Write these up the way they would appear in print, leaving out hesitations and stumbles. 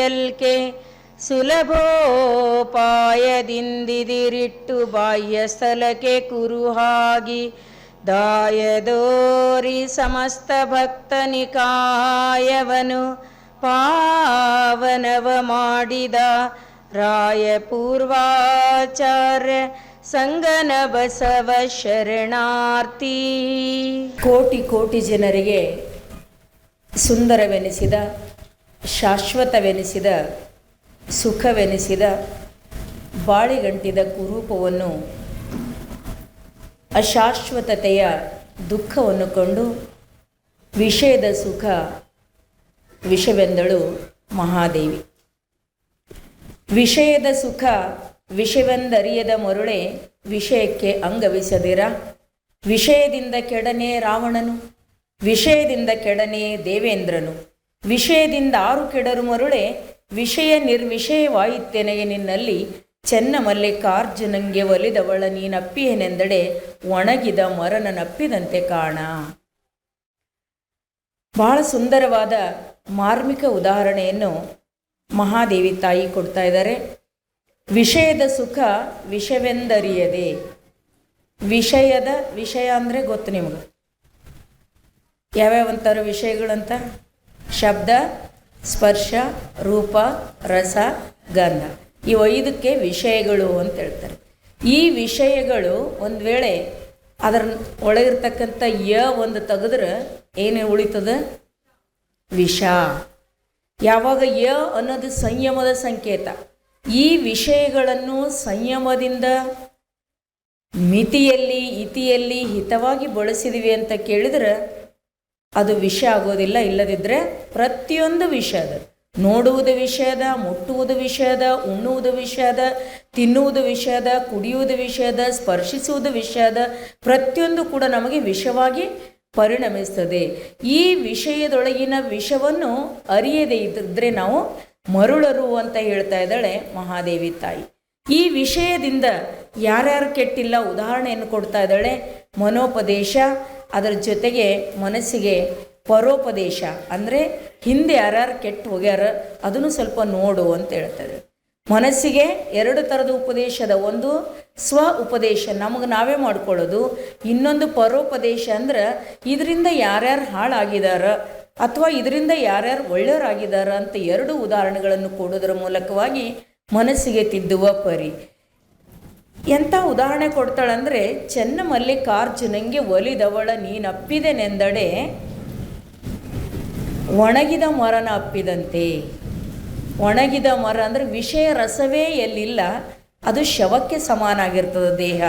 ಬಯಲ್ಕೆ ಸುಲಭೋಪಾಯದಿಂದಿರಿಟ್ಟು ಬಾಹ್ಯ ಸ್ಥಳಕ್ಕೆ ಕುರುಹಾಗಿ ದಾಯದೋರಿ ಸಮಸ್ತ ಭಕ್ತನಿಕಾಯವನು ಪಾವನವ ಮಾಡಿದ ರಾಯ ಪೂರ್ವಾಚಾರ್ಯ ಸಂಗನ ಬಸವ ಶರಣಾರ್ಥಿ. ಕೋಟಿ ಕೋಟಿ ಜನರಿಗೆ ಸುಂದರವೆನಿಸಿದ, ಶಾಶ್ವತವೆನಿಸಿದ, ಸುಖವೆನಿಸಿದ ಬಾಳಿಗಂಟಿದ ಕುರೂಪವನ್ನು ಅಶಾಶ್ವತತೆಯ ದುಃಖವನ್ನು ಕೊಂಡು ವಿಷಯದ ಸುಖ ವಿಷವೆಂದಳು ಮಹಾದೇವಿ. ವಿಷಯದ ಸುಖ ವಿಷವೆಂದರಿಯದ ಮರುಳೆ ವಿಷಯಕ್ಕೆ ಅಂಗವಿಸದಿರ. ವಿಷಯದಿಂದ ಕೆಡನೆ ರಾವಣನು, ವಿಷಯದಿಂದ ಕೆಡನೆ ದೇವೇಂದ್ರನು, ವಿಷಯದಿಂದ ಆರು ಕೆಡರು ಮರುಳೆ ವಿಷಯ ನಿರ್ವಿಷಯವಾಯಿತೆನೆಗೆ ನಿನ್ನಲ್ಲಿ ಚೆನ್ನ ಮಲ್ಲಿಕಾರ್ಜುನಂಗೆ ಒಲಿದವಳ ನೀನಪ್ಪಿಯನೆಂದಡೆ ಒಣಗಿದ ಮರನನಪ್ಪಿದಂತೆ ಕಾಣ. ಬಹಳ ಸುಂದರವಾದ ಮಾರ್ಮಿಕ ಉದಾಹರಣೆಯನ್ನು ಮಹಾದೇವಿ ತಾಯಿ ಕೊಡ್ತಾ ಇದ್ದಾರೆ. ವಿಷಯದ ಸುಖ ವಿಷವೆಂದರಿಯದೆ. ವಿಷಯದ ವಿಷಯ ಅಂದರೆ ಗೊತ್ತು ನಿಮಗೆ ಯಾವ್ಯಾವಂತಾರು ವಿಷಯಗಳಂತ? ಶಬ್ದ, ಸ್ಪರ್ಶ, ರೂಪ, ರಸ, ಗಂಧ. ಈ 5ಕ್ಕೆ ವಿಷಯಗಳು ಅಂತ ಹೇಳ್ತಾರೆ. ಈ ವಿಷಯಗಳು ಒಂದು ವೇಳೆ ಅದರ ಒಳಗಿರ್ತಕ್ಕಂಥ ಒಂದು ತೆಗೆದ್ರೆ ಏನು ಉಳಿತದ? ವಿಷ. ಯಾವಾಗ ಅನ್ನೋದು ಸಂಯಮದ ಸಂಕೇತ. ಈ ವಿಷಯಗಳನ್ನು ಸಂಯಮದಿಂದ ಮಿತಿಯಲ್ಲಿ ಇತಿಯಲ್ಲಿ ಹಿತವಾಗಿ ಬಳಸಿದ್ವಿ ಅಂತ ಕೇಳಿದ್ರೆ ಅದು ವಿಷ ಆಗೋದಿಲ್ಲ. ಇಲ್ಲದಿದ್ದರೆ ಪ್ರತಿಯೊಂದು ವಿಷಯದ, ನೋಡುವುದು ವಿಷಯದ, ಮುಟ್ಟುವುದು ವಿಷಯದ, ಉಣ್ಣುವುದು ವಿಷಯದ, ತಿನ್ನುವುದು ವಿಷಯದ, ಕುಡಿಯುವುದು ವಿಷಯದ, ಸ್ಪರ್ಶಿಸುವುದು ವಿಷಯದ, ಪ್ರತಿಯೊಂದು ಕೂಡ ನಮಗೆ ವಿಷವಾಗಿ ಪರಿಣಮಿಸ್ತದೆ. ಈ ವಿಷಯದೊಳಗಿನ ವಿಷವನ್ನು ಅರಿಯದೇ ಇದ್ದರೆ ನಾವು ಮರುಳರು ಅಂತ ಹೇಳ್ತಾ ಇದ್ದಾಳೆ ಮಹಾದೇವಿ ತಾಯಿ. ಈ ವಿಷಯದಿಂದ ಯಾರ್ಯಾರು ಕೆಟ್ಟಿಲ್ಲ ಉದಾಹರಣೆಯನ್ನು ಕೊಡ್ತಾ ಇದ್ದಾಳೆ. ಮನೋಪದೇಶ, ಅದರ ಜೊತೆಗೆ ಮನಸ್ಸಿಗೆ ಪರೋಪದೇಶ, ಅಂದರೆ ಹಿಂದೆ ಯಾರ್ಯಾರು ಕೆಟ್ಟು ಹೋಗ್ಯಾರ ಅದನ್ನು ಸ್ವಲ್ಪ ನೋಡು ಅಂತ ಹೇಳ್ತಾರೆ. ಮನಸ್ಸಿಗೆ 2 ಥರದ ಉಪದೇಶದ, ಒಂದು ಸ್ವ ಉಪದೇಶ, ನಮಗೆ ನಾವೇ ಮಾಡ್ಕೊಳ್ಳೋದು. ಇನ್ನೊಂದು ಪರೋಪದೇಶ ಅಂದ್ರೆ ಇದರಿಂದ ಯಾರ್ಯಾರು ಹಾಳಾಗಿದಾರ ಅಥವಾ ಇದರಿಂದ ಯಾರ್ಯಾರು ಒಳ್ಳೆಯವರಾಗಿದ್ದಾರ ಅಂತ 2 ಉದಾಹರಣೆಗಳನ್ನು ಕೊಡೋದರ ಮೂಲಕವಾಗಿ ಮನಸ್ಸಿಗೆ ತಿದ್ದುವ ಪರಿ. ಎಂಥ ಉದಾಹರಣೆ ಕೊಡ್ತಾಳಂದರೆ, ಚೆನ್ನ ಮಲ್ಲಿಕಾರ್ಜುನಂಗೆ ಒಲಿದವಳ ನೀನಪ್ಪಿದೆನೆಂದಡೆ ಒಣಗಿದ ಮರನ ಅಪ್ಪಿದಂತೆ. ಒಣಗಿದ ಮರ ಅಂದರೆ ವಿಷಯ ರಸವೇ ಎಲ್ಲಿಲ್ಲ ಅದು ಶವಕ್ಕೆ ಸಮಾನ ಆಗಿರ್ತದೆ ದೇಹ.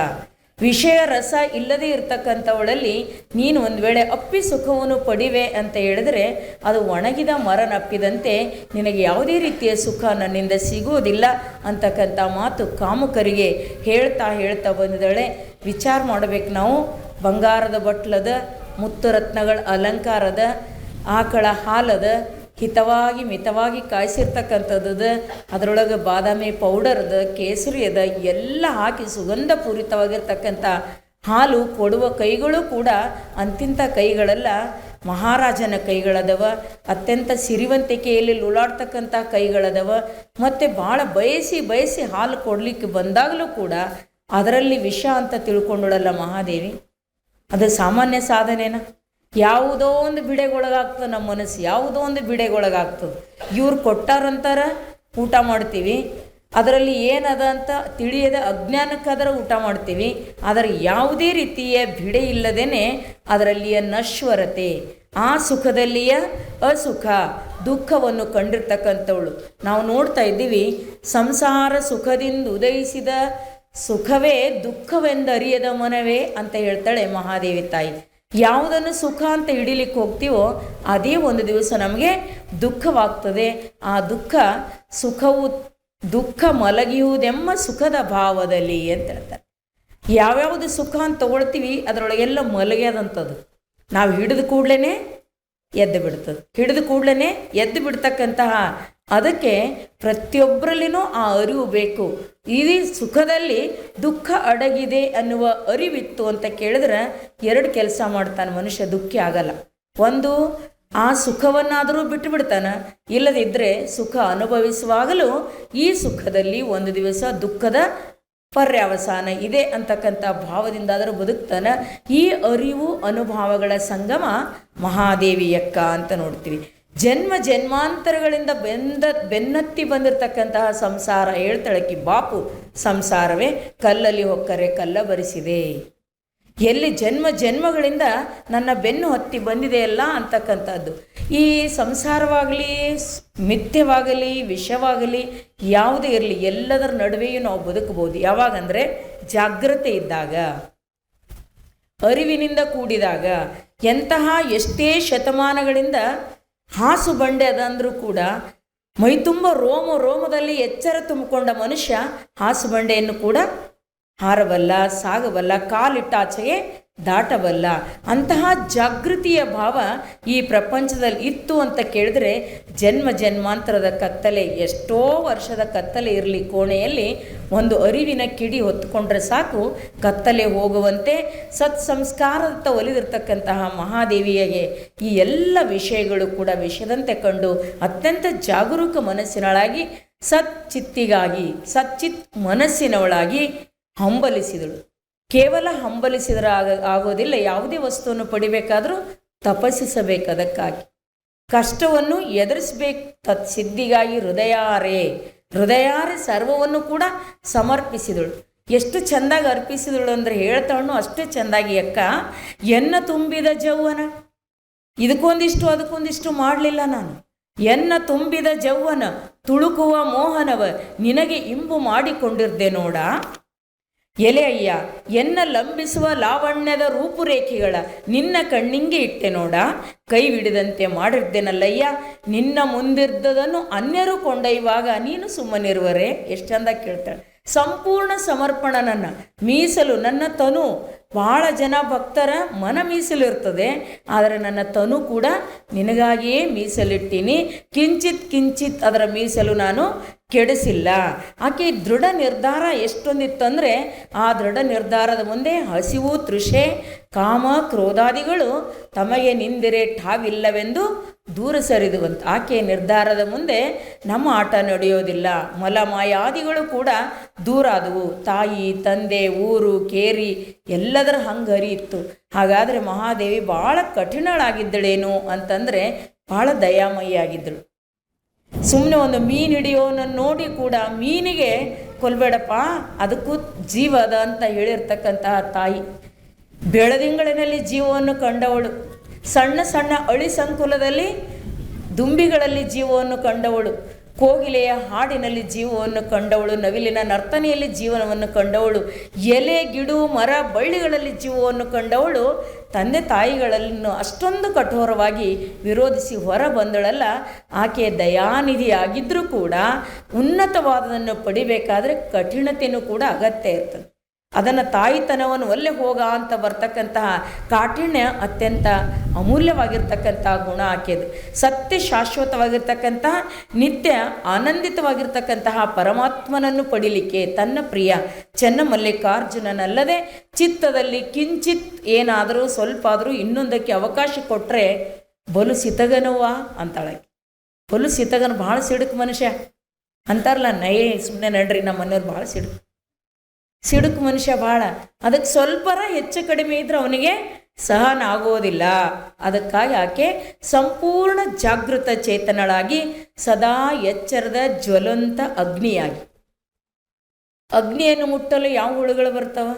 ವಿಷಯ ರಸ ಇಲ್ಲದೇ ಇರ್ತಕ್ಕಂಥವಳಲ್ಲಿ ನೀನು ಒಂದು ವೇಳೆ ಅಪ್ಪಿ ಸುಖವನ್ನು ಪಡಿವೆ ಅಂತ ಹೇಳಿದ್ರೆ ಅದು ಒಣಗಿದ ಮರನಪ್ಪಿದಂತೆ, ನಿನಗೆ ಯಾವುದೇ ರೀತಿಯ ಸುಖ ನನ್ನಿಂದ ಸಿಗುವುದಿಲ್ಲ ಅಂತಕ್ಕಂಥ ಮಾತು ಕಾಮುಕರಿಗೆ ಹೇಳ್ತಾ ಬಂದಿದ್ದಾಳೆ. ವಿಚಾರ ಮಾಡಬೇಕು ನಾವು. ಬಂಗಾರದ ಬಟ್ಲದ, ಮುತ್ತು ರತ್ನಗಳ ಅಲಂಕಾರದ, ಆಕಳ ಹಾಲದ, ಹಿತವಾಗಿ ಮಿತವಾಗಿ ಕಾಯಿಸಿರ್ತಕ್ಕಂಥದ್ದು, ಅದರೊಳಗೆ ಬಾದಾಮಿ ಪೌಡರ್ದ, ಕೇಸರಿ ಅದ, ಎಲ್ಲ ಹಾಕಿ ಸುಗಂಧ ಪೂರಿತವಾಗಿರ್ತಕ್ಕಂಥ ಹಾಲು ಕೊಡುವ ಕೈಗಳು ಕೂಡ ಅಂತಿಂಥ ಕೈಗಳೆಲ್ಲ ಮಹಾರಾಜನ ಕೈಗಳದವ. ಅತ್ಯಂತ ಸಿರಿವಂತಿಕೆಯಲ್ಲಿ ಲುಳಾಡ್ತಕ್ಕಂಥ ಕೈಗಳದವ. ಮತ್ತು ಭಾಳ ಬಯಸಿ ಹಾಲು ಕೊಡಲಿಕ್ಕೆ ಬಂದಾಗಲೂ ಕೂಡ ಅದರಲ್ಲಿ ವಿಷ ಅಂತ ತಿಳ್ಕೊಂಡಳಲ್ಲ ಮಹಾದೇವಿ. ಅದು ಸಾಮಾನ್ಯ ಸಾಧನೆನ? ಯಾವುದೋ ಒಂದು ಬಿಡೆಗೊಳಗಾಗ್ತದೆ ನಮ್ಮ ಮನಸ್ಸು, ಯಾವುದೋ ಒಂದು ಬಿಡೆಗೊಳಗಾಗ್ತದೆ. ಇವ್ರು ಕೊಟ್ಟಾರಂತಾರ ಊಟ ಮಾಡ್ತೀವಿ, ಅದರಲ್ಲಿ ಏನದ ಅಂತ ತಿಳಿಯದ ಅಜ್ಞಾನಕ್ಕಾದ್ರೆ ಊಟ ಮಾಡ್ತೀವಿ. ಆದರೆ ಯಾವುದೇ ರೀತಿಯ ಬಿಡೆ ಇಲ್ಲದೇ ಅದರಲ್ಲಿಯ ನಶ್ವರತೆ, ಆ ಸುಖದಲ್ಲಿಯ ಅಸುಖ, ದುಃಖವನ್ನು ಕಂಡಿರ್ತಕ್ಕಂಥವಳು. ನಾವು ನೋಡ್ತಾ ಇದ್ದೀವಿ, ಸಂಸಾರ ಸುಖದಿಂದ ಉದಯಿಸಿದ ಸುಖವೇ ದುಃಖವೆಂದರಿಯದ ಮನವೇ ಅಂತ ಹೇಳ್ತಾಳೆ ಮಹಾದೇವಿ ತಾಯಿ. ಯಾವುದನ್ನು ಸುಖ ಅಂತ ಹಿಡಿಲಿಕ್ಕೆ ಹೋಗ್ತೀವೋ ಅದೇ ಒಂದು ದಿವಸ ನಮಗೆ ದುಃಖವಾಗ್ತದೆ. ಆ ಸುಖವು ದುಃಖ ಮಲಗಿಯುವುದೆಂಬ ಸುಖದ ಭಾವದಲ್ಲಿ ಅಂತ ಹೇಳ್ತಾರೆ. ಯಾವ್ಯಾವುದು ಸುಖ ಅಂತ ತಗೊಳ್ತೀವಿ ಅದರೊಳಗೆಲ್ಲ ಮಲಗ್ಯದಂಥದ್ದು. ನಾವು ಹಿಡಿದು ಕೂಡಲೇ ಎದ್ದು ಬಿಡ್ತದೆ, ಹಿಡಿದು ಕೂಡಲೇ ಎದ್ದು ಬಿಡ್ತಕ್ಕಂತಹ ಅದಕ್ಕೆ ಪ್ರತಿಯೊಬ್ಬರಲ್ಲಿನೂ ಆ ಅರಿವು ಬೇಕು. ಈ ಸುಖದಲ್ಲಿ ದುಃಖ ಅಡಗಿದೆ ಅನ್ನುವ ಅರಿವಿತ್ತು ಅಂತ ಕೇಳಿದ್ರೆ 2 ಕೆಲಸ ಮಾಡ್ತಾನೆ ಮನುಷ್ಯ, ದುಃಖಿ ಆಗಲ್ಲ. ಒಂದು, ಆ ಸುಖವನ್ನಾದರೂ ಬಿಟ್ಟು ಬಿಡ್ತಾನೆ. ಇಲ್ಲದಿದ್ದರೆ ಸುಖ ಅನುಭವಿಸುವಾಗಲೂ ಈ ಸುಖದಲ್ಲಿ ಒಂದು ದಿವಸ ದುಃಖದ ಪರ್ಯಾವಸಾನ ಇದೆ ಅಂತಕ್ಕಂಥ ಭಾವದಿಂದಾದರೂ ಬದುಕ್ತಾನೆ. ಈ ಅರಿವು ಅನುಭವಗಳ ಸಂಗಮ ಮಹಾದೇವಿಯಕ್ಕ ಅಂತ ನೋಡ್ತೀವಿ. ಜನ್ಮ ಜನ್ಮಾಂತರಗಳಿಂದ ಬೆನ್ನತ್ತಿ ಬಂದಿರತಕ್ಕಂತಹ ಸಂಸಾರ ಹೇಳ್ತಳಕಿ ಬಾಪು ಸಂಸಾರವೇ ಕಲ್ಲಲ್ಲಿ ಹೊಕ್ಕರೆ ಕಲ್ಲ ಬರಿಸಿದೆ. ಎಲ್ಲಿ ಜನ್ಮ ಜನ್ಮಗಳಿಂದ ನನ್ನ ಬೆನ್ನು ಹತ್ತಿ ಬಂದಿದೆಯಲ್ಲ ಅಂತಕ್ಕಂಥದ್ದು. ಈ ಸಂಸಾರವಾಗಲಿ ಮಿಥ್ಯವಾಗಲಿ ವಿಷವಾಗಲಿ ಯಾವುದೇ ಇರಲಿ ಎಲ್ಲದರ ನಡುವೆಯೂ ನಾವು ಬದುಕಬಹುದು. ಯಾವಾಗಂದರೆ ಜಾಗ್ರತೆ ಇದ್ದಾಗ, ಅರಿವಿನಿಂದ ಕೂಡಿದಾಗ. ಎಂತಹ ಎಷ್ಟೇ ಶತಮಾನಗಳಿಂದ ಹಾಸು ಬಂಡೆ ಅದಂದರೂ ಕೂಡ ಮೈತುಂಬ ರೋಮದಲ್ಲಿ ಎಚ್ಚರ ತುಂಬಿಕೊಂಡ ಮನುಷ್ಯ ಹಾಸು ಬಂಡೆಯನ್ನು ಕೂಡ ಹಾರಬಲ್ಲ, ಸಾಗಬಲ್ಲ, ಕಾಲಿಟ್ಟಾಚೆಗೆ ದಾಟಬಲ್ಲ. ಅಂತಹ ಜಾಗೃತಿಯ ಭಾವ ಈ ಪ್ರಪಂಚದಲ್ಲಿ ಇತ್ತು ಅಂತ ಕೇಳಿದ್ರೆ ಜನ್ಮ ಜನ್ಮಾಂತರದ ಕತ್ತಲೆ, ಎಷ್ಟೋ ವರ್ಷದ ಕತ್ತಲೆ ಇರಲಿ ಕೋಣೆಯಲ್ಲಿ ಒಂದು ಅರಿವಿನ ಕಿಡಿ ಹೊತ್ತುಕೊಂಡ್ರೆ ಸಾಕು ಕತ್ತಲೆ ಹೋಗುವಂತೆ ಸತ್ಸಂಸ್ಕಾರದತ್ತ ಒಲಿದಿರ್ತಕ್ಕಂತಹ ಮಹಾದೇವಿಯಗೆ ಈ ಎಲ್ಲ ವಿಷಯಗಳು ಕೂಡ ವಿಷಯದಂತೆ ಕಂಡು ಅತ್ಯಂತ ಜಾಗರೂಕ ಮನಸ್ಸಿನೊಳಾಗಿ ಸಚ್ಚಿತ್ತಿಗಾಗಿ ಸಚ್ಚಿತ್ ಮನಸ್ಸಿನವಳಾಗಿ ಹಂಬಲಿಸಿದಳು. ಕೇವಲ ಹಂಬಲಿಸಿದರೆ ಆಗೋದಿಲ್ಲ. ಯಾವುದೇ ವಸ್ತುವನ್ನು ಪಡಿಬೇಕಾದರೂ ತಪಸ್ಸಿಸಬೇಕು. ಅದಕ್ಕಾಗಿ ಕಷ್ಟವನ್ನು ಎದುರಿಸಬೇಕು. ತತ್ಸಿದ್ಧಿಗಾಗಿ ಹೃದಯಾರೆ ಸರ್ವವನ್ನು ಕೂಡ ಸಮರ್ಪಿಸಿದಳು. ಎಷ್ಟು ಚೆಂದಾಗಿ ಅರ್ಪಿಸಿದಳು ಅಂದರೆ ಹೇಳ್ತಾಳು ಅಷ್ಟೇ ಚೆಂದಾಗಿ. ಅಕ್ಕ ಎನ್ನ ತುಂಬಿದ ಜೌವನ, ಇದಕ್ಕೊಂದಿಷ್ಟು ಅದಕ್ಕೊಂದಿಷ್ಟು ಮಾಡಲಿಲ್ಲ ನಾನು. ಎನ್ನ ತುಂಬಿದ ಜೌವನ ತುಳುಕುವ ಮೋಹನವ ನಿನಗೆ ಇಂಬು ಮಾಡಿಕೊಂಡಿರ್ದೆ ನೋಡ. ಎಲೆ ಅಯ್ಯ ಎನ್ನ ಲಂಬಿಸುವ ಲಾವಣ್ಯದ ರೂಪುರೇಖೆಗಳ ನಿನ್ನ ಕಣ್ಣಿಂಗೆ ಇಟ್ಟೆ ನೋಡ. ಕೈ ಹಿಡಿದಂತೆ ಮಾಡಿರ್ದೇನಲ್ಲಯ್ಯ ನಿನ್ನ ಮುಂದಿರ್ದದನ್ನು ಅನ್ಯರು ಕೊಂಡೊಯ್ಯುವಾಗ ನೀನು ಸುಮ್ಮನಿರುವರೆ. ಎಷ್ಟು ಚಂದ ಕೇಳ್ತಾಳೆ. ಸಂಪೂರ್ಣ ಸಮರ್ಪಣ ನನ್ನ ಮೀಸಲು. ನನ್ನ ತನು ಭಾಳ ಜನ ಭಕ್ತರ ಮನ ಮೀಸಲು ಇರ್ತದೆ, ಆದರೆ ನನ್ನ ತನು ಕೂಡ ನಿನಗಾಗಿಯೇ ಮೀಸಲಿಟ್ಟೀನಿ. ಕಿಂಚಿತ್ ಅದರ ಮೀಸಲು ನಾನು ಕೆಡಿಸಿಲ್ಲ. ಆಕೆ ದೃಢ ನಿರ್ಧಾರ ಎಷ್ಟೊಂದಿತ್ತಂದರೆ ಆ ದೃಢ ನಿರ್ಧಾರದ ಮುಂದೆ ಹಸಿವು, ತೃಷೆ, ಕಾಮ, ಕ್ರೋಧಾದಿಗಳು ತಮಗೆ ನಿಂದಿರೆ ಠಾವಿಲ್ಲವೆಂದು ದೂರ ಸರಿದುವಂತ. ಆಕೆ ನಿರ್ಧಾರದ ಮುಂದೆ ನಮ್ಮ ಆಟ ನಡೆಯೋದಿಲ್ಲ. ಮಲಮಾಯಾದಿಗಳು ಕೂಡ ದೂರ ಆದವು. ತಾಯಿ, ತಂದೆ, ಊರು, ಕೇರಿ ಎಲ್ಲದರ ಹಂಗೆ ಹರಿಯಿತ್ತು. ಹಾಗಾದರೆ ಮಹಾದೇವಿ ಭಾಳ ಕಠಿಣಳಾಗಿದ್ದಳೇನು ಅಂತಂದರೆ ಭಾಳ ದಯಾಮಯಿ ಆಗಿದ್ದಳು. ಸುಮ್ಮನೆ ಒಂದು ಮೀನು ಹಿಡಿಯೋನನ್ನು ನೋಡಿ ಕೂಡ ಮೀನಿಗೆ ಕೊಲ್ಬೇಡಪ್ಪ, ಅದಕ್ಕೂ ಜೀವ ಅದ ಅಂತ ಹೇಳಿರ್ತಕ್ಕಂತಹ ತಾಯಿ. ಬೆಳದಿಂಗಳಿನಲ್ಲಿ ಜೀವವನ್ನು ಕಂಡವಳು. ಸಣ್ಣ ಸಣ್ಣ ಅಳಿ ಸಂಕುಲದಲ್ಲಿ ದುಂಬಿಗಳಲ್ಲಿ ಜೀವವನ್ನು ಕಂಡವಳು. ಕೋಗಿಲೆಯ ಹಾಡಿನಲ್ಲಿ ಜೀವವನ್ನು ಕಂಡವಳು. ನವಿಲಿನ ನರ್ತನೆಯಲ್ಲಿ ಜೀವನವನ್ನು ಕಂಡವಳು. ಎಲೆ, ಗಿಡು, ಮರ, ಬಳ್ಳಿಗಳಲ್ಲಿ ಜೀವವನ್ನು ಕಂಡವಳು. ತಂದೆ ತಾಯಿಗಳನ್ನು ಅಷ್ಟೊಂದು ಕಠೋರವಾಗಿ ವಿರೋಧಿಸಿ ಹೊರ ಬಂದಳಲ್ಲ. ಆಕೆ ದಯಾನಿಧಿ ಆಗಿದ್ದರೂ ಕೂಡ ಉನ್ನತವಾದದನ್ನು ಪಡಿಬೇಕಾದ್ರೆ ಕಠಿಣತೆಯೂ ಕೂಡ ಅಗತ್ಯ ಇರ್ತದೆ. ಅದನ್ನು ತಾಯಿತನವನ್ನು ಒಲ್ಲೆ ಹೋಗ ಅಂತ ಬರ್ತಕ್ಕಂತಹ ಕಾಠಿಣ್ಯ ಅತ್ಯಂತ ಅಮೂಲ್ಯವಾಗಿರ್ತಕ್ಕಂತಹ ಗುಣ ಆಕೆದು. ಸತ್ಯ ಶಾಶ್ವತವಾಗಿರ್ತಕ್ಕಂತಹ ನಿತ್ಯ ಆನಂದಿತವಾಗಿರ್ತಕ್ಕಂತಹ ಪರಮಾತ್ಮನನ್ನು ಪಡಿಲಿಕ್ಕೆ ತನ್ನ ಪ್ರಿಯ ಚೆನ್ನಮಲ್ಲಿಕಾರ್ಜುನನಲ್ಲದೆ ಚಿತ್ತದಲ್ಲಿ ಕಿಂಚಿತ್ ಏನಾದರೂ ಸ್ವಲ್ಪ ಆದರೂ ಇನ್ನೊಂದಕ್ಕೆ ಅವಕಾಶ ಕೊಟ್ಟರೆ ಬಲು ಸಿತಗನವ್ವ ಅಂತಾಳೆ. ಬಲು ಸಿತಗನ ಭಾಳ ಸಿಡುಕು ಮನುಷ್ಯ ಅಂತಾರಲ್ಲ. ಸುಮ್ಮನೆ ನಡ್ರಿ ನಮ್ಮ ಮನೆಯವ್ರು ಭಾಳ ಸಿಡುಕು ಮನುಷ್ಯ ಭಾಳ. ಅದಕ್ಕೆ ಸ್ವಲ್ಪರ ಹೆಚ್ಚು ಕಡಿಮೆ ಇದ್ರೆ ಅವನಿಗೆ ಸಹನ ಆಗೋದಿಲ್ಲ. ಅದಕ್ಕಾಗಿ ಆಕೆ ಸಂಪೂರ್ಣ ಜಾಗೃತ ಚೇತನಳಾಗಿ ಸದಾ ಎಚ್ಚರದ ಜ್ವಲಂತ ಅಗ್ನಿಯಾಗಿ. ಅಗ್ನಿಯನ್ನು ಮುಟ್ಟಲು ಯಾವ ಹುಳುಗಳು ಬರ್ತಾವ?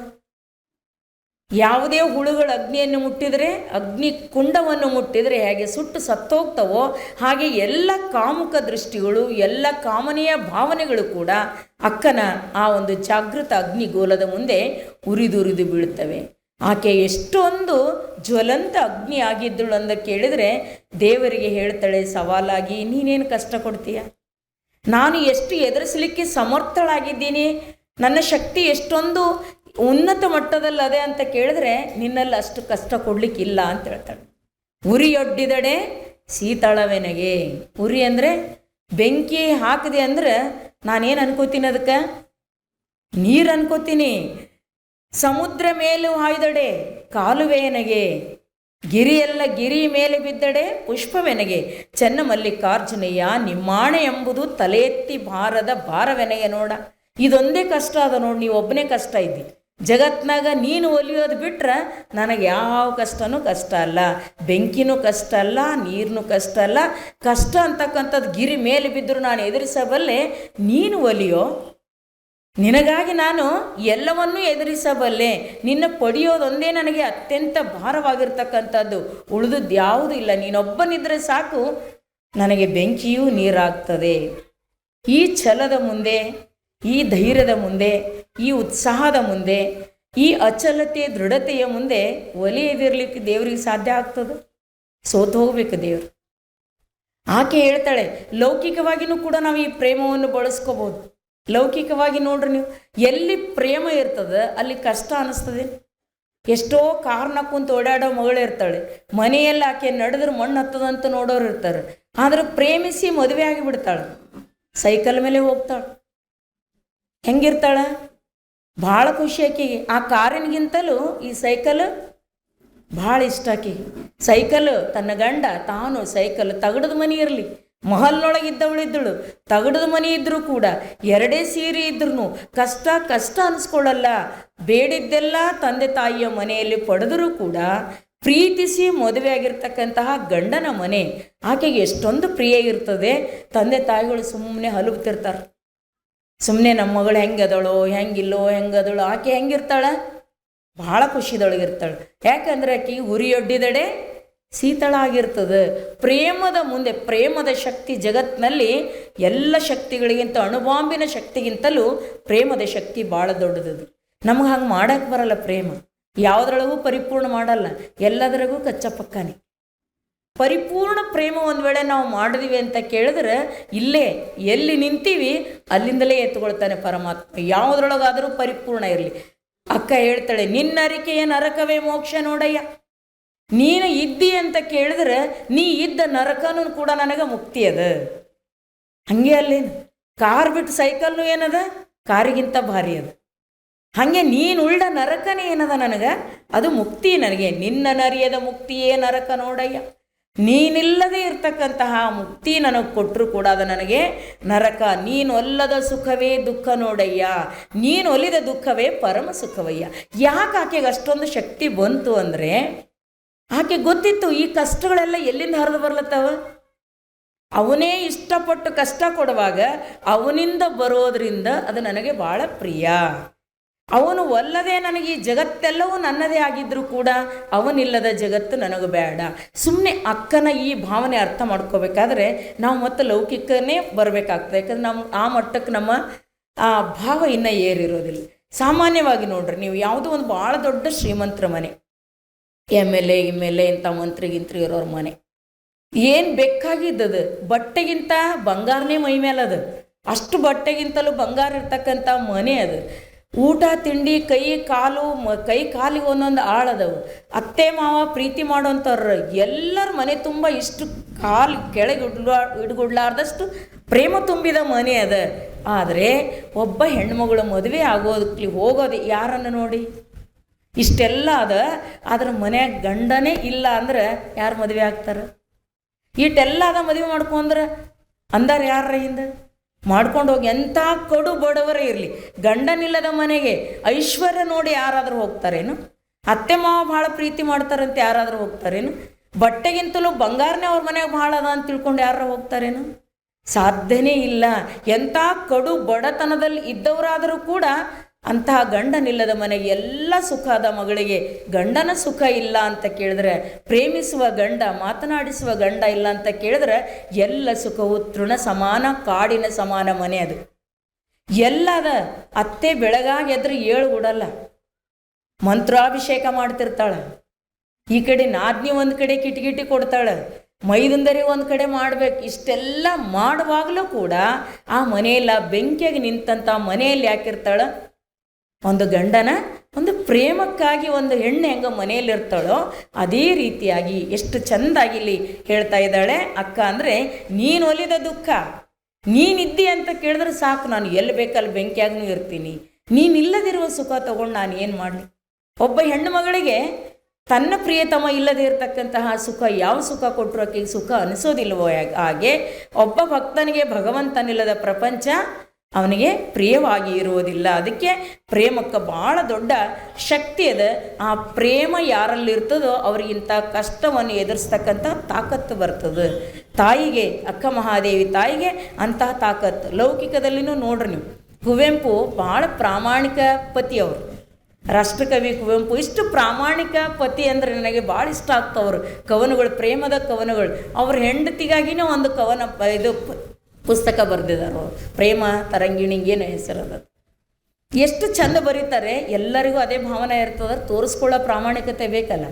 ಯಾವುದೇ ಹುಳುಗಳು ಅಗ್ನಿಯನ್ನು ಮುಟ್ಟಿದರೆ, ಅಗ್ನಿ ಕುಂಡವನ್ನು ಮುಟ್ಟಿದರೆ ಹೇಗೆ ಸುಟ್ಟು ಸತ್ತೋಗ್ತವೋ ಹಾಗೆ ಎಲ್ಲ ಕಾಮುಕ ದೃಷ್ಟಿಗಳು, ಎಲ್ಲ ಕಾಮನೆಯ ಭಾವನೆಗಳು ಕೂಡ ಅಕ್ಕನ ಆ ಒಂದು ಜಾಗೃತ ಅಗ್ನಿಗೋಲದ ಮುಂದೆ ಉರಿದುರಿದು ಬೀಳುತ್ತವೆ. ಆಕೆ ಎಷ್ಟೊಂದು ಜ್ವಲಂತ ಅಗ್ನಿ ಆಗಿದ್ದಳು ಅಂತ ಕೇಳಿದರೆ ದೇವರಿಗೆ ಹೇಳ್ತಾಳೆ ಸವಾಲಾಗಿ, ನೀನೇನು ಕಷ್ಟ ಕೊಡ್ತೀಯ? ನಾನು ಎಷ್ಟು ಎದುರಿಸಲಿಕ್ಕೆ ಸಮರ್ಥಳಾಗಿದ್ದೀನಿ, ನನ್ನ ಶಕ್ತಿ ಎಷ್ಟೊಂದು ಉನ್ನತ ಮಟ್ಟದಲ್ಲದೆ ಅಂತ ಕೇಳಿದ್ರೆ ನಿನ್ನಲ್ಲಿ ಅಷ್ಟು ಕಷ್ಟ ಕೊಡ್ಲಿಕ್ಕಿಲ್ಲ ಅಂತ ಹೇಳ್ತಾಳೆ. ಉರಿಯೊಡ್ಡಿದಡೆ ಶೀತಳವೆನಗೆ. ಉರಿ ಅಂದರೆ ಬೆಂಕಿ ಹಾಕಿದೆ ಅಂದ್ರೆ ನಾನೇನು ಅನ್ಕೋತೀನಿ? ಅದಕ್ಕೆ ನೀರು ಅನ್ಕೋತೀನಿ. ಸಮುದ್ರ ಮೇಲೂ ಹಾಯ್ದಡೆ ಕಾಲುವೆಯನಗೆ. ಗಿರಿಯೆಲ್ಲ ಗಿರಿ ಮೇಲೆ ಬಿದ್ದಡೆ ಪುಷ್ಪವೆನಗೆ ಚೆನ್ನ ಮಲ್ಲಿಕಾರ್ಜುನಯ್ಯ ನಿಮ್ಮಾಣೆ ಎಂಬುದು ತಲೆ ಎತ್ತಿ ಭಾರದ ಭಾರವೆನಗೆ ನೋಡ. ಇದೊಂದೇ ಕಷ್ಟ ಅದ ನೋಡಿ, ನೀವು ಒಬ್ಬನೇ ಕಷ್ಟ ಇದ್ದಿ ಜಗತ್ನಾಗ. ನೀನು ಒಲಿಯೋದು ಬಿಟ್ರೆ ನನಗೆ ಯಾವ ಕಷ್ಟನೂ ಕಷ್ಟ ಅಲ್ಲ, ಬೆಂಕಿನೂ ಕಷ್ಟ ಅಲ್ಲ, ನೀರನ್ನೂ ಕಷ್ಟ ಅಲ್ಲ. ಕಷ್ಟ ಅಂತಕ್ಕಂಥದ್ದು ಗಿರಿ ಮೇಲೆ ಬಿದ್ದರೂ ನಾನು ಎದುರಿಸಬಲ್ಲೆ, ನೀನು ಒಲಿಯೋ. ನಿನಗಾಗಿ ನಾನು ಎಲ್ಲವನ್ನೂ ಎದುರಿಸಬಲ್ಲೆ, ನಿನ್ನ ಪಡೆಯೋದೊಂದೇ ನನಗೆ ಅತ್ಯಂತ ಭಾರವಾಗಿರ್ತಕ್ಕಂಥದ್ದು, ಉಳಿದದ್ದು ಯಾವುದೂ ಇಲ್ಲ. ನೀನೊಬ್ಬನಿದ್ರೆ ಸಾಕು, ನನಗೆ ಬೆಂಕಿಯೂ ನೀರಾಗ್ತದೆ. ಈ ಛಲದ ಮುಂದೆ, ಈ ಧೈರ್ಯದ ಮುಂದೆ, ಈ ಉತ್ಸಾಹದ ಮುಂದೆ, ಈ ಅಚಲತೆ ದೃಢತೆಯ ಮುಂದೆ ಒಲಿಯದಿರಲಿಕ್ಕೆ ದೇವರಿಗೆ ಸಾಧ್ಯ ಆಗ್ತದೆ? ಸೋತು ಹೋಗ್ಬೇಕು ದೇವರು. ಆಕೆ ಹೇಳ್ತಾಳೆ, ಲೌಕಿಕವಾಗಿಯೂ ಕೂಡ ನಾವು ಈ ಪ್ರೇಮವನ್ನು ಬಳಸ್ಕೋಬೋದು. ಲೌಕಿಕವಾಗಿ ನೋಡ್ರಿ ನೀವು, ಎಲ್ಲಿ ಪ್ರೇಮ ಇರ್ತದೆ ಅಲ್ಲಿ ಕಷ್ಟ ಅನ್ನಿಸ್ತದೆ. ಎಷ್ಟೋ ಕಾರಣ ಕುಂತು ಓಡಾಡೋ ಮಗಳು ಇರ್ತಾಳೆ, ಮನೆಯಲ್ಲಿ ಆಕೆ ನಡೆದ್ರೆ ಮಣ್ಣು ಹತ್ತದಂತ ನೋಡೋರು ಇರ್ತಾರೆ. ಆದ್ರೆ ಪ್ರೇಮಿಸಿ ಮದುವೆ ಆಗಿಬಿಡ್ತಾಳೆ, ಸೈಕಲ್ ಮೇಲೆ ಹೋಗ್ತಾಳೆ. ಹೆಂಗಿರ್ತಾಳ? ಭಾಳ ಖುಷಿ ಆಕೆಗೆ. ಆ ಕಾರಿನಗಿಂತಲೂ ಈ ಸೈಕಲ್ ಭಾಳ ಇಷ್ಟ ಆಕೆಗೆ. ಸೈಕಲ್ ತನ್ನ ಗಂಡ, ತಾನು ಸೈಕಲ್ ತಗಡದ ಮನೆ ಇರಲಿ, ಮಹಲ್ನೊಳಗಿದ್ದವಳಿದ್ದಳು, ತಗಡದ ಮನೆ ಇದ್ರೂ ಕೂಡ, ಎರಡೇ ಸೀರೆ ಇದ್ರೂ ಕಷ್ಟ ಕಷ್ಟ ಅನಿಸ್ಕೊಳ್ಳಲ್ಲ. ಬೇಡಿದ್ದೆಲ್ಲ ತಂದೆ ತಾಯಿಯ ಮನೆಯಲ್ಲಿ ಪಡೆದರೂ ಕೂಡ ಪ್ರೀತಿಸಿ ಮದುವೆ ಆಗಿರ್ತಕ್ಕಂತಹ ಗಂಡನ ಮನೆ ಆಕೆಗೆ ಎಷ್ಟೊಂದು ಪ್ರಿಯ ಇರ್ತದೆ. ತಂದೆ ತಾಯಿಗಳು ಸುಮ್ಮನೆ ಹಲುಬ್ತಿರ್ತಾರೆ, ಸುಮ್ಮನೆ ನಮ್ಮ ಮಗಳು ಹೆಂಗದಳೋ ಹೆಂಗಿಲ್ಲೋ ಹೆಂಗದಳೋ. ಆಕೆ ಹೆಂಗಿರ್ತಾಳೆ? ಭಾಳ ಖುಷಿದೊಳಗಿರ್ತಾಳೆ. ಯಾಕಂದರೆ ಆಕೆ ಉರಿಯೊಡ್ಡಿದಡೆ ಶೀತಳ ಆಗಿರ್ತದೆ. ಪ್ರೇಮದ ಮುಂದೆ, ಪ್ರೇಮದ ಶಕ್ತಿ ಜಗತ್ತಿನಲ್ಲಿ ಎಲ್ಲ ಶಕ್ತಿಗಳಿಗಿಂತ, ಅಣುಬಾಂಬಿನ ಶಕ್ತಿಗಿಂತಲೂ ಪ್ರೇಮದ ಶಕ್ತಿ ಭಾಳ ದೊಡ್ಡದದು. ನಮಗೆ ಹಂಗೆ ಮಾಡೋಕ್ಕೆ ಬರಲ್ಲ. ಪ್ರೇಮ ಯಾವುದ್ರೊಳಗೂ ಪರಿಪೂರ್ಣ ಮಾಡಲ್ಲ, ಎಲ್ಲದರಗೂ ಕಚ್ಚಪಕ್ಕನೆ. ಪರಿಪೂರ್ಣ ಪ್ರೇಮ ಒಂದು ವೇಳೆ ನಾವು ಮಾಡಿದ್ವಿ ಅಂತ ಕೇಳಿದ್ರೆ, ಇಲ್ಲೇ ಎಲ್ಲಿ ನಿಂತೀವಿ ಅಲ್ಲಿಂದಲೇ ಎತ್ಕೊಳ್ತಾನೆ ಪರಮಾತ್ಮ. ಯಾವುದ್ರೊಳಗಾದರೂ ಪರಿಪೂರ್ಣ ಇರಲಿ. ಅಕ್ಕ ಹೇಳ್ತಾಳೆ, ನಿನ್ನರಿಕೆಯ ನರಕವೇ ಮೋಕ್ಷ ನೋಡಯ್ಯ. ನೀನು ಇದ್ದಿ ಅಂತ ಕೇಳಿದ್ರೆ, ನೀ ಇದ್ದ ನರಕನೂ ಕೂಡ ನನಗೆ ಮುಕ್ತಿ ಅದ. ಹಂಗೆ ಅಲ್ಲೇನು, ಕಾರ್ ಬಿಟ್ಟು ಸೈಕಲ್ನು ಏನದ, ಕಾರಿಗಿಂತ ಭಾರಿ ಅದ. ಹಾಗೆ ನೀನು ಉಳ್ಳ ನರಕನೇ ಏನದ ನನಗೆ, ಅದು ಮುಕ್ತಿ ನನಗೆ. ನಿನ್ನ ನರಿಯದ ಮುಕ್ತಿಯೇ ನರಕ ನೋಡಯ್ಯ. ನೀನಿಲ್ಲದೆ ಇರ್ತಕ್ಕಂತಹ ಮುಕ್ತಿ ನನಗೆ ಕೊಟ್ಟರು ಕೂಡ ಅದು ನನಗೆ ನರಕ. ನೀನು ಒಲ್ಲದ ಸುಖವೇ ದುಃಖ ನೋಡಯ್ಯ, ನೀನು ಒಲಿದ ದುಃಖವೇ ಪರಮ ಸುಖವಯ್ಯ. ಯಾಕೆ ಆಕೆಗೆ ಅಷ್ಟೊಂದು ಶಕ್ತಿ ಬಂತು ಅಂದರೆ, ಆಕೆ ಗೊತ್ತಿತ್ತು ಈ ಕಷ್ಟಗಳೆಲ್ಲ ಎಲ್ಲಿಂದ ಹರಿದು ಬರ್ಲತ್ತವ. ಅವನೇ ಇಷ್ಟಪಟ್ಟು ಕಷ್ಟ ಕೊಡುವಾಗ ಅವನಿಂದ ಬರೋದ್ರಿಂದ ಅದು ನನಗೆ ಭಾಳ ಪ್ರಿಯ. ಅವನು ಒಲ್ಲದೆ ನನಗೆ ಈ ಜಗತ್ತೆಲ್ಲವೂ ನನ್ನದೇ ಆಗಿದ್ರೂ ಕೂಡ ಅವನಿಲ್ಲದ ಜಗತ್ತು ನನಗೆ ಬೇಡ. ಸುಮ್ಮನೆ ಅಕ್ಕನ ಈ ಭಾವನೆ ಅರ್ಥ ಮಾಡ್ಕೋಬೇಕಾದ್ರೆ ನಾವು ಮತ್ತೆ ಲೌಕಿಕನೇ ಬರಬೇಕಾಗ್ತದೆ. ಯಾಕಂದ್ರೆ ನಮ್ಮ ಆ ಮಟ್ಟಕ್ಕೆ ನಮ್ಮ ಆ ಭಾವ ಇನ್ನೂ ಏರಿರೋದಿಲ್ಲ. ಸಾಮಾನ್ಯವಾಗಿ ನೋಡ್ರಿ, ನೀವು ಯಾವುದೋ ಒಂದು ಭಾಳ ದೊಡ್ಡ ಶ್ರೀಮಂತರ ಮನೆ, MLA ಇಂಥ ಮಂತ್ರಿ ಇರೋರ ಮನೆ, ಏನು ಬೇಕಾಗಿದ್ದದು ಬಟ್ಟೆಗಿಂತ ಬಂಗಾರನೇ ಮೈ ಮೇಲದು. ಅಷ್ಟು ಬಟ್ಟೆಗಿಂತಲೂ ಬಂಗಾರ ಇರ್ತಕ್ಕಂಥ ಮನೆ ಅದು. ಊಟ ತಿಂಡಿ ಕೈ ಕಾಲಿಗೆ ಒಂದೊಂದು ಆಳದವು. ಅತ್ತೆ ಮಾವ ಪ್ರೀತಿ ಮಾಡೋಂಥವ್ರು ಎಲ್ಲರ ಮನೆ ತುಂಬ ಇಷ್ಟು ಕಾಲು ಕೆಳಗೆ ಹಿಡ್ಗುಡ್ಲಾರ್ದಷ್ಟು ಪ್ರೇಮ ತುಂಬಿದ ಮನೆ ಅದ. ಆದರೆ ಒಬ್ಬ ಹೆಣ್ಮಗಳು ಮದುವೆ ಆಗೋದಕ್ಕೆ ಹೋಗೋದು ಯಾರನ್ನು ನೋಡಿ? ಇಷ್ಟೆಲ್ಲ ಅದ, ಆದ್ರೆ ಮನ್ಯಾಗ ಗಂಡನೇ ಇಲ್ಲ ಅಂದ್ರೆ ಯಾರು ಮದುವೆ ಆಗ್ತಾರೆ? ಇಷ್ಟೆಲ್ಲ ಅದ ಮದುವೆ ಮಾಡ್ಕೊಂಡ್ರೆ ಅಂದಾರ ಯಾರ ಹಿಂದೆ ಮಾಡ್ಕೊಂಡು ಹೋಗಿ. ಎಂಥ ಕಡು ಬಡವರೇ ಇರಲಿ, ಗಂಡನಿಲ್ಲದ ಮನೆಗೆ ಐಶ್ವರ್ಯ ನೋಡಿ ಯಾರಾದರೂ ಹೋಗ್ತಾರೇನು? ಅತ್ತೆ ಮಾವ ಭಾಳ ಪ್ರೀತಿ ಮಾಡ್ತಾರಂತೆ ಯಾರಾದರೂ ಹೋಗ್ತಾರೇನು? ಬಟ್ಟೆಗಿಂತಲೂ ಬಂಗಾರನೇ ಅವ್ರ ಮನೆಗೆ ಭಾಳ ಅದ ಅಂತ ತಿಳ್ಕೊಂಡು ಯಾರು ಹೋಗ್ತಾರೇನು? ಸಾಧ್ಯನೇ ಇಲ್ಲ. ಎಂಥ ಕಡು ಬಡತನದಲ್ಲಿ ಇದ್ದವರಾದರೂ ಕೂಡ ಅಂತಹ ಗಂಡನಿಲ್ಲದ ಮನೆಗೆ ಎಲ್ಲ ಸುಖ ಆದ ಮಗಳಿಗೆ ಗಂಡನ ಸುಖ ಇಲ್ಲ ಅಂತ ಕೇಳಿದ್ರೆ, ಪ್ರೇಮಿಸುವ ಗಂಡ, ಮಾತನಾಡಿಸುವ ಗಂಡ ಇಲ್ಲ ಅಂತ ಕೇಳಿದ್ರೆ, ಎಲ್ಲ ಸುಖವು ತೃಣ ಸಮಾನ, ಕಾಡಿನ ಸಮಾನ ಮನೆ ಅದು. ಎಲ್ಲದ ಅತ್ತೆ ಬೆಳಗಾಗಿ ಎದ್ರೆ ಏಳು ಬಿಡಲ್ಲ, ಮಂತ್ರಾಭಿಷೇಕ ಮಾಡ್ತಿರ್ತಾಳೆ. ಈ ಕಡೆ ನಾದ್ನಿ ಒಂದು ಕಡೆ ಕಿಟಕಿಟಿ ಕೊಡ್ತಾಳೆ, ಮೈದುಂದರಿ ಒಂದು ಕಡೆ ಮಾಡ್ಬೇಕು. ಇಷ್ಟೆಲ್ಲ ಮಾಡುವಾಗಲೂ ಕೂಡ ಆ ಮನೆಯಲ್ಲ ಬೆಂಕಿಯಾಗಿ ನಿಂತಂಥ ಮನೆಯಲ್ಲಿ ಯಾಕಿರ್ತಾಳೆ? ಒಂದು ಗಂಡನ ಒಂದು ಪ್ರೇಮಕ್ಕಾಗಿ ಒಂದು ಹೆಣ್ಣು ಹೆಂಗೆ ಮನೆಯಲ್ಲಿರ್ತಾಳೋ ಅದೇ ರೀತಿಯಾಗಿ ಎಷ್ಟು ಚೆಂದಾಗಿ ಇಲ್ಲಿ ಹೇಳ್ತಾ ಇದ್ದಾಳೆ ಅಕ್ಕ. ಅಂದರೆ ನೀನು ಒಲಿದ ದುಃಖ, ನೀನಿದ್ದಿ ಅಂತ ಕೇಳಿದ್ರೆ ಸಾಕು, ನಾನು ಎಲ್ಲಿ ಬೇಕಲ್ಲಿ ಬೆಂಕಿಯಾಗೂ ಇರ್ತೀನಿ. ನೀನಿಲ್ಲದಿರುವ ಸುಖ ತಗೊಂಡು ನಾನು ಏನು ಮಾಡಲಿ? ಒಬ್ಬ ಹೆಣ್ಣು ಮಗಳಿಗೆ ತನ್ನ ಪ್ರಿಯತಮ ಇಲ್ಲದೇ ಇರತಕ್ಕಂತಹ ಸುಖ ಯಾವ ಸುಖ ಕೊಟ್ಟರು ಆಕೆಗೆ ಸುಖ ಅನಿಸೋದಿಲ್ವೋ? ಹಾಗೆ ಒಬ್ಬ ಭಕ್ತನಿಗೆ ಭಗವಂತನಿಲ್ಲದ ಪ್ರಪಂಚ ಅವನಿಗೆ ಪ್ರಿಯವಾಗಿ ಇರುವುದಿಲ್ಲ. ಅದಕ್ಕೆ ಪ್ರೇಮಕ್ಕೆ ಭಾಳ ದೊಡ್ಡ ಶಕ್ತಿ ಅದ. ಆ ಪ್ರೇಮ ಯಾರಲ್ಲಿರ್ತದೋ ಅವ್ರಿಗಿಂತ ಕಷ್ಟವನ್ನು ಎದುರಿಸ್ತಕ್ಕಂಥ ತಾಕತ್ತು ಬರ್ತದೆ. ತಾಯಿಗೆ, ಅಕ್ಕ ಮಹಾದೇವಿ ತಾಯಿಗೆ ಅಂತಹ ತಾಕತ್ತು. ಲೌಕಿಕದಲ್ಲಿನೂ ನೋಡ್ರಿ ನೀವು, ಕುವೆಂಪು ಭಾಳ ಪ್ರಾಮಾಣಿಕ ಪತಿ ಅವರು. ರಾಷ್ಟ್ರಕವಿ ಕುವೆಂಪು ಇಷ್ಟು ಪ್ರಾಮಾಣಿಕ ಪತಿ ಅಂದರೆ ನನಗೆ ಭಾಳ ಇಷ್ಟ ಆಗ್ತವ್ರು ಕವನಗಳು, ಪ್ರೇಮದ ಕವನಗಳು. ಅವ್ರ ಹೆಂಡತಿಗಾಗಿನೇ ಒಂದು ಕವನ ಇದು ಪುಸ್ತಕ ಬರೆದಿದ್ದಾರೆ ಅವರು, ಪ್ರೇಮ ತರಂಗಿಣಿಗೇನು ಹೆಸರದ. ಎಷ್ಟು ಚಂದ ಬರೀತಾರೆ. ಎಲ್ಲರಿಗೂ ಅದೇ ಭಾವನೆ ಇರ್ತದೆ, ತೋರಿಸ್ಕೊಳ್ಳೋ ಪ್ರಾಮಾಣಿಕತೆ ಬೇಕಲ್ಲ,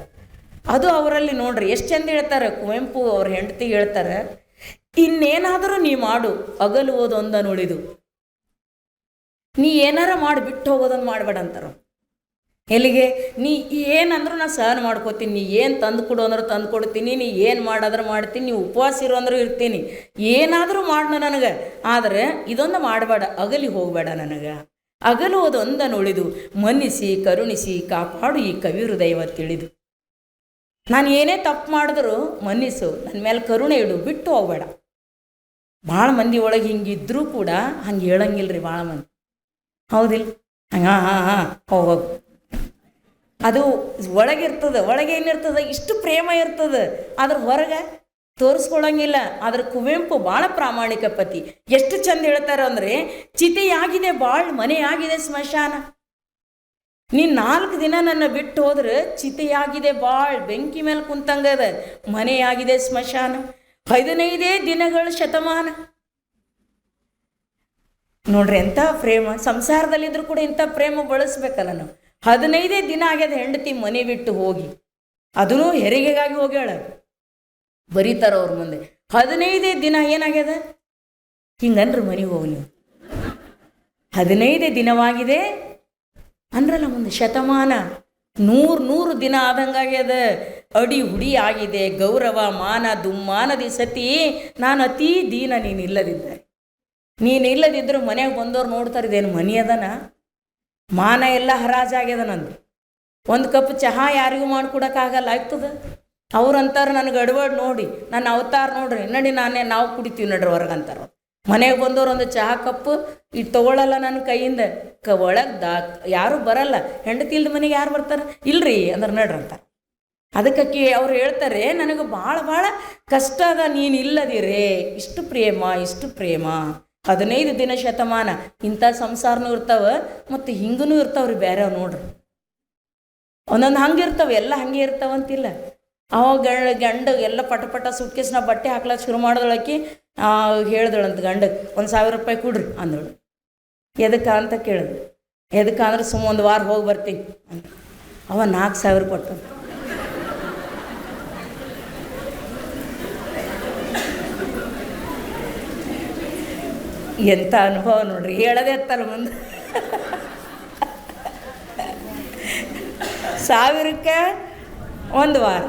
ಅದು ಅವರಲ್ಲಿ ನೋಡ್ರಿ ಎಷ್ಟು ಚಂದ ಹೇಳ್ತಾರೆ. ಕುವೆಂಪು ಅವ್ರ ಹೆಂಡತಿಗೆ ಹೇಳ್ತಾರೆ, ಇನ್ನೇನಾದರೂ ನೀ ಮಾಡು ಅಗಲುವುದೊಂದನ್ನು ಉಳಿದು, ನೀ ಏನಾರ ಮಾಡಿ ಬಿಟ್ಟು ಹೋಗೋದೊಂದು ಮಾಡಬೇಡ ಅಂತಾರೆ. ಎಲ್ಲಿಗೆ? ನೀ ಏನಂದ್ರೂ ನಾನು ಸಹನ ಮಾಡ್ಕೋತೀನಿ, ನೀ ಏನು ತಂದು ಕೊಡು ಅಂದ್ರೆ ತಂದು ಕೊಡ್ತೀನಿ, ನೀ ಏನು ಮಾಡಾದ್ರೆ ಮಾಡ್ತೀನಿ, ನೀವು ಉಪವಾಸ ಇರು ಅಂದ್ರೂ ಇರ್ತೀನಿ, ಏನಾದರೂ ಮಾಡ ನನಗೆ, ಆದರೆ ಇದೊಂದು ಮಾಡಬೇಡ, ಅಗಲಿ ಹೋಗಬೇಡ ನನಗೆ. ಅಗಲುವುದೊಂದನ್ನು ಉಳಿದು ಮನ್ನಿಸಿ ಕರುಣಿಸಿ ಕಾಪಾಡು ಈ ಕವಿ ಹೃದಯವ ತಿಳಿದು. ನಾನು ಏನೇ ತಪ್ಪು ಮಾಡಿದ್ರು ಮನ್ನಿಸು, ನನ್ನ ಮೇಲೆ ಕರುಣೆ ಇಡು, ಬಿಟ್ಟು ಹೋಗಬೇಡ. ಭಾಳ ಮಂದಿ ಒಳಗೆ ಹಿಂಗಿದ್ರೂ ಕೂಡ ಹಂಗೆ ಹೇಳಂಗಿಲ್ರಿ ಭಾಳ ಮಂದಿ, ಹೌದಿಲ್ಲ? ಹಾಂ ಹೋಗೋದು ಅದು ಒಳಗಿರ್ತದೆ. ಒಳಗೆ ಏನಿರ್ತದೆ? ಇಷ್ಟು ಪ್ರೇಮ ಇರ್ತದೆ, ಅದ್ರ ಹೊರಗೆ ತೋರಿಸ್ಕೊಳಂಗಿಲ್ಲ. ಆದ್ರೆ ಕುವೆಂಪು ಭಾಳ ಪ್ರಾಮಾಣಿಕ ಪತಿ. ಎಷ್ಟು ಚಂದ ಹೇಳ್ತಾರೆ ಅಂದರೆ, ಚಿತೆಯಾಗಿದೆ ಬಾಳ್, ಮನೆಯಾಗಿದೆ ಸ್ಮಶಾನ. ನೀನು 4 ದಿನ ನನ್ನ ಬಿಟ್ಟು ಹೋದ್ರೆ ಚಿತೆಯಾಗಿದೆ ಬಾಳ್, ಬೆಂಕಿ ಮೇಲೆ ಕುಂತಂಗದ, ಮನೆಯಾಗಿದೆ ಸ್ಮಶಾನ. 15 ದಿನಗಳ ಶತಮಾನ. ನೋಡ್ರಿ ಎಂಥ ಪ್ರೇಮ. ಸಂಸಾರದಲ್ಲಿದ್ರೂ ಕೂಡ ಇಂಥ ಪ್ರೇಮ ಬಳಸ್ಬೇಕಲ್ಲ ನಾವು. 15 ದಿನ ಆಗ್ಯದ ಹೆಂಡತಿ ಮನೆ ಬಿಟ್ಟು ಹೋಗಿ, ಅದೂ ಹೆರಿಗೆಗಾಗಿ ಹೋಗ್ಯಾಳ. ಬರೀತಾರ ಅವ್ರ ಮುಂದೆ, 15 ದಿನ ಏನಾಗ್ಯದ ಹಿಂಗನ್ರಿ ಮನೆಗೆ ಹೋಗಿ ನೀವು. 15 ದಿನವಾಗಿದೆ ಅಂದ್ರಲ್ಲ, ಮುಂದೆ ಶತಮಾನ, 100 ದಿನ ಆದಂಗಾಗ್ಯದ. ಅಡಿ ಹುಡಿ ಆಗಿದೆ ಗೌರವ ಮಾನ ದುಮ್ಮಾನದಿ ಸತಿ, ನಾನು ಅತೀ ದೀನ ನೀನಿಲ್ಲದಿದ್ದರೆ. ನೀನಿಲ್ಲದಿದ್ದರೂ ಮನೆಗೆ ಬಂದವ್ರು ನೋಡ್ತಾರೆ, ಇದೇನು ಮನೆ ಅದನ, ಮಾನ ಎಲ್ಲ ಹರಾಜಾಗ್ಯದ ನಂದು. ಒಂದು ಕಪ್ ಚಹಾ ಯಾರಿಗೂ ಮಾಡ್ಕೊಡೋಕ್ಕಾಗಲ್ಲ, ಆಗ್ತದೆ. ಅವ್ರು ಅಂತಾರೆ ನನಗೆ ಅಡವಾಡ್ ನೋಡಿ, ನನ್ನ ಅವತಾರ ನೋಡ್ರಿ, ನಡಿ ನಾವು ಕುಡಿತೀವಿ ನಡ್ರಿ ಹೊರಗೆ ಅಂತಾರೆ. ಮನೆಗೆ ಬಂದವ್ರು ಒಂದು ಚಹಾ ಕಪ್ಪು ಇಟ್ಟು ತೊಗೊಳ್ಳಲ್ಲ ನನ್ನ ಕೈಯಿಂದ. ಒಳಗೆ ಯಾರೂ ಬರಲ್ಲ. ಹೆಂಡತಿ ಇಲ್ದ ಮನೆಗೆ ಯಾರು ಬರ್ತಾರೆ? ಇಲ್ರಿ ಅಂದ್ರೆ ನಡ್ರಿ ಅಂತಾರೆ. ಅದಕ್ಕೆ ಅವ್ರು ಹೇಳ್ತಾರೆ, ನನಗೆ ಭಾಳ ಕಷ್ಟ ಅದ ನೀನು ಇಲ್ಲದಿರೇ. ಇಷ್ಟು ಪ್ರೇಮ 15 ದಿನ ಶತಮಾನ. ಇಂಥ ಸಂಸಾರನೂ ಇರ್ತಾವೆ ಮತ್ತು ಹಿಂಗೂ ಇರ್ತಾವ್ರಿ ಬೇರೆ. ನೋಡ್ರಿ ಒಂದೊಂದು ಹಂಗೆ ಇರ್ತಾವೆ, ಎಲ್ಲ ಹಂಗೆ ಇರ್ತಾವಂತಿಲ್ಲ. ಅವಾಗ ಗಂಡ ಎಲ್ಲ ಪಟ ಸುಟ್ಕೇಸ್ ನಾವು ಬಟ್ಟೆ ಹಾಕ್ಲಕ್ಕೆ ಶುರು ಮಾಡಿದೊಳಕಿ ಹೇಳ್ದಳಂತ ಗಂಡಗೆ, 1000 ರೂಪಾಯಿ ಕೊಡ್ರಿ ಅಂದಳು. ಎದಕ್ಕೆ ಅಂತ ಕೇಳಿದ್ರು. ಎದಕ್ಕೆ ಅಂದ್ರೆ ಒಂದು ವಾರ ಹೋಗಿ ಬರ್ತೀನಿ ಅಂತ. ಅವ 4000 ಕೊಟ್ಟು. ಎಂಥ ಅನುಭವ ನೋಡ್ರಿ, ಹೇಳೋದೇ ಎತ್ತಲ್ಲ ಮುಂದೆ. 1000ಕ್ಕೆ 1 ವಾರ,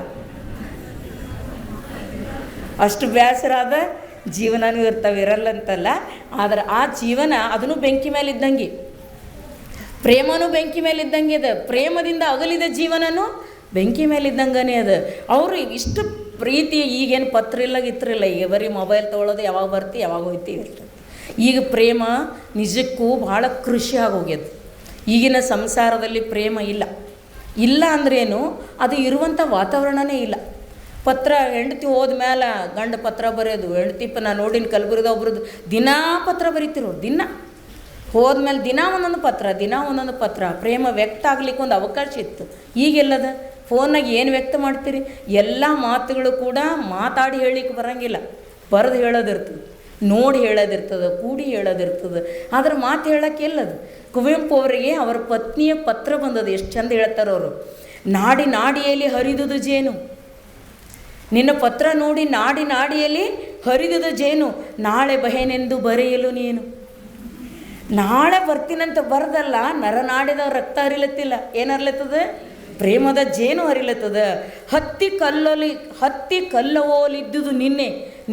ಅಷ್ಟು ಬೇಸರಾದ ಜೀವನನೂ ಇರ್ತಾವೆ, ಇರಲ್ಲ ಅಂತಲ್ಲ. ಆದರೆ ಆ ಜೀವನ ಅದನ್ನು ಬೆಂಕಿ ಮೇಲೆ ಇದ್ದಂಗೆ, ಪ್ರೇಮನೂ ಬೆಂಕಿ ಮೇಲೆ ಇದ್ದಂಗೆ ಇದೆ. ಪ್ರೇಮದಿಂದ ಅಗಲಿದ ಜೀವನನೂ ಬೆಂಕಿ ಮೇಲೆ ಇದ್ದಂಗನೇ ಅದು. ಅವರು ಇಷ್ಟು ಪ್ರೀತಿ, ಈಗೇನು ಪತ್ರ ಇಲ್ಲ ಗಿತ್ರಿಲ್ಲ, ಈಗ ಬರೀ ಮೊಬೈಲ್ ತೊಗೊಳೋದು, ಯಾವಾಗ ಬರ್ತೀವಿ ಯಾವಾಗ ಹೋಗ್ತೀವಿ ಇರ್ತದೆ. ಈಗ ಪ್ರೇಮ ನಿಜಕ್ಕೂ ಭಾಳ ಕೃಷಿ ಆಗೋಗ್ಯದ. ಈಗಿನ ಸಂಸಾರದಲ್ಲಿ ಪ್ರೇಮ ಇಲ್ಲ ಅಂದ್ರೇನು, ಅದು ಇರುವಂಥ ವಾತಾವರಣನೇ ಇಲ್ಲ. ಪತ್ರ ಹೆಂಡತಿ ಹೋದ್ಮೇಲೆ ಗಂಡ ಪತ್ರ ಬರೆಯೋದು, ಹೆಂಡತಿಪ್ಪ ನಾನು ನೋಡಿನ ಕಲಬುರ್ಗಿದ ಒಬ್ರದ್ದು ದಿನಾ ಪತ್ರ ಬರೀತಿರೋರು, ದಿನ ಹೋದ್ಮೇಲೆ ದಿನ ಒಂದೊಂದು ಪತ್ರ. ಪ್ರೇಮ ವ್ಯಕ್ತ ಆಗ್ಲಿಕ್ಕೆ ಒಂದು ಅವಕಾಶ ಇತ್ತು. ಈಗೆಲ್ಲದ ಫೋನ್ನಾಗ ಏನು ವ್ಯಕ್ತ ಮಾಡ್ತೀರಿ? ಎಲ್ಲ ಮಾತುಗಳು ಕೂಡ ಮಾತಾಡಿ ಹೇಳಲಿಕ್ಕೆ ಬರೋಂಗಿಲ್ಲ, ಬರೆದು ಹೇಳೋದಿರ್ತದೆ, ನೋಡಿ ಹೇಳೋದಿರ್ತದೆ, ಕೂಡಿ ಹೇಳೋದಿರ್ತದೆ. ಆದ್ರೆ ಮಾತು ಹೇಳೋಕ್ಕೆ ಎಲ್ಲದು. ಕುವೆಂಪು ಅವರಿಗೆ ಅವರ ಪತ್ನಿಯ ಪತ್ರ ಬಂದದ್ದು, ಎಷ್ಟು ಚಂದ ಹೇಳ್ತಾರೆ ಅವರು. ನಾಡಿಯಲ್ಲಿ ಹರಿದುದು ಜೇನು, ನಿನ್ನ ಪತ್ರ ನೋಡಿ ನಾಡಿಯಲ್ಲಿ ಹರಿದುದು ಜೇನು, ನಾಳೆ ಬಹೆನೆಂದು ಬರೆಯಲು ನೀನು. ನಾಳೆ ಬರ್ತೀನಂತ ಬರದಲ್ಲ, ನರನಾಡಿದ ರಕ್ತ ಹರಿಲತ್ತಿಲ್ಲ, ಏನು ಹರಿಲತ್ತದ? ಪ್ರೇಮದ ಜೇನು ಹರಿಲತ್ತದ. ಹತ್ತಿ ಕಲ್ಲವೋಲಿದ್ದುದು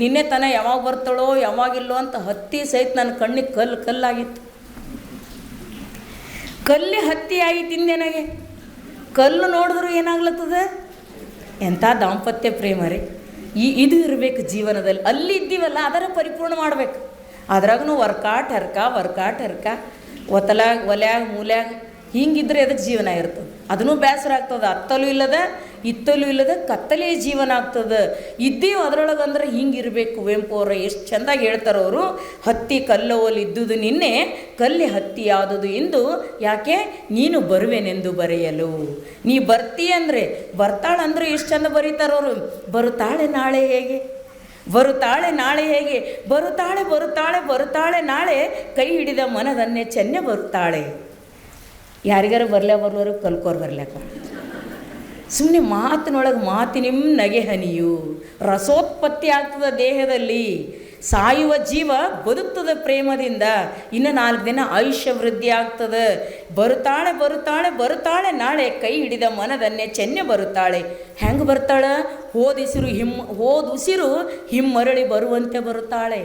ನಿನ್ನೆ ತನ ಯಾವಾಗ ಬರ್ತಾಳೋ ಯಾವಾಗಿಲ್ಲೋ ಅಂತ ಹತ್ತಿ ಸಹಿತ ನನ್ನ ಕಣ್ಣಿಗೆ ಕಲ್ಲಾಗಿತ್ತು. ಕಲ್ಲಿ ಹತ್ತಿ ಆಗಿ ತಿಂದೆ ನನಗೆ. ಕಲ್ಲು ನೋಡಿದ್ರು ಏನಾಗ್ಲತ್ತದ? ಎಂಥ ದಾಂಪತ್ಯ ಪ್ರೇಮ ರೀ! ಇದು ಇರಬೇಕು ಜೀವನದಲ್ಲಿ. ಅಲ್ಲಿ ಇದ್ದೀವಲ್ಲ ಅದರ ಪರಿಪೂರ್ಣ ಮಾಡ್ಬೇಕು. ಅದ್ರಾಗೂ ವರ್ಕಾಟ್ ಹರ್ಕ ಒತ್ತಲಾಗ ಒಲ್ಯಾಗ ಮೂಲ್ಯಾಗ ಹಿಂಗಿದ್ರೆ ಅದಕ್ಕೆ ಜೀವನ ಇರ್ತದೆ. ಅದನ್ನೂ ಬೇಸರ ಆಗ್ತದೆ. ಅತ್ತಲೂ ಇಲ್ಲದ ಇತ್ತಲೂ ಇಲ್ಲದ ಕತ್ತಲೇ ಜೀವನ ಆಗ್ತದೆ. ಇದ್ದೀವಿ ಅದರೊಳಗೆ ಅಂದ್ರೆ ಹಿಂಗಿರಬೇಕು. ಕುವೆಂಪು ಅವರು ಎಷ್ಟು ಚೆಂದಾಗಿ ಹೇಳ್ತಾರೆ ಅವರು. ಹತ್ತಿ ಕಲ್ಲವಲ್ಲಿ ಇದ್ದುದು ನಿನ್ನೆ, ಕಲ್ಲಿ ಹತ್ತಿ ಆದುದು ಇಂದು, ಯಾಕೆ ನೀನು ಬರುವೆನೆಂದು ಬರೆಯಲು. ನೀ ಬರ್ತೀ ಅಂದರೆ ಬರ್ತಾಳಂದ್ರೆ ಎಷ್ಟು ಚಂದ ಬರೀತಾರವರು. ಬರುತ್ತಾಳೆ ನಾಳೆ ಹೇಗೆ, ಬರುತ್ತಾಳೆ ನಾಳೆ ಹೇಗೆ, ಬರುತ್ತಾಳೆ ನಾಳೆ, ಕೈ ಹಿಡಿದ ಮನದನ್ನೇ ಚೆನ್ನೆ ಬರುತ್ತಾಳೆ. ಯಾರಿಗಾರ ಬರುವರು ಕಲ್ಕೋರು ಬರ್ಲ್ಯಾಕ. ಸುಮ್ಮನೆ ಮಾತಿನೊಳಗೆ ಮಾತಿನಿಮ್ ನಗೆ ಹನಿಯು ರಸೋತ್ಪತ್ತಿ ಆಗ್ತದೆ ದೇಹದಲ್ಲಿ. ಸಾಯುವ ಜೀವ ಬದುಕ್ತದೆ ಪ್ರೇಮದಿಂದ. ಇನ್ನು 4 ದಿನ ಆಯುಷ್ಯ ವೃದ್ಧಿ ಆಗ್ತದೆ. ಬರುತ್ತಾಳೆ ನಾಳೆ, ಕೈ ಹಿಡಿದ ಮನದನ್ನೇ ಚೆನ್ನೆ ಬರುತ್ತಾಳೆ. ಹೆಂಗೆ ಬರ್ತಾಳೆ? ಹೋದುಸಿರು ಹಿಮ್ಮರಳಿ ಬರುವಂತೆ ಬರುತ್ತಾಳೆ.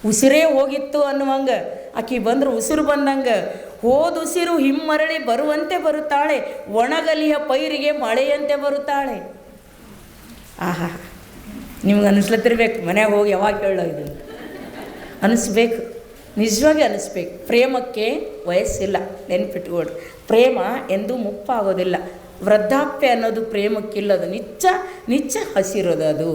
ಉಸಿರೇ ಹೋಗಿತ್ತು ಅನ್ನುವಂಗೆ ಆಕಿ ಬಂದ್ರೆ ಉಸಿರು ಬಂದಂಗೆ, ಹೋದುಸಿರು ಹಿಮ್ಮರಳಿ ಬರುವಂತೆ ಬರುತ್ತಾಳೆ. ಒಣಗಲಿಯ ಪೈರಿಗೆ ಮಳೆಯಂತೆ ಬರುತ್ತಾಳೆ. ಆಹಾ, ನಿಮ್ಗೆ ಅನಿಸ್ಲತ್ತಿರ್ಬೇಕು. ಮನೆಯಾಗ ಹೋಗಿ ಯಾವಾಗ ಹೇಳೋ ಇದನ್ನು ಅನಿಸ್ಬೇಕು, ನಿಜವಾಗಿ ಅನಿಸ್ಬೇಕು. ಪ್ರೇಮಕ್ಕೆ ವಯಸ್ಸಿಲ್ಲ, ನೆನ್ಪಿಟ್ಕೊಳ್ರಿ. ಪ್ರೇಮ ಎಂದೂ ಮುಪ್ಪಾಗೋದಿಲ್ಲ. ವೃದ್ಧಾಪ್ಯ ಅನ್ನೋದು ಪ್ರೇಮಕ್ಕಿಲ್ಲದು. ನಿಚ್ಚ ಹಸಿರೋದು ಅದು.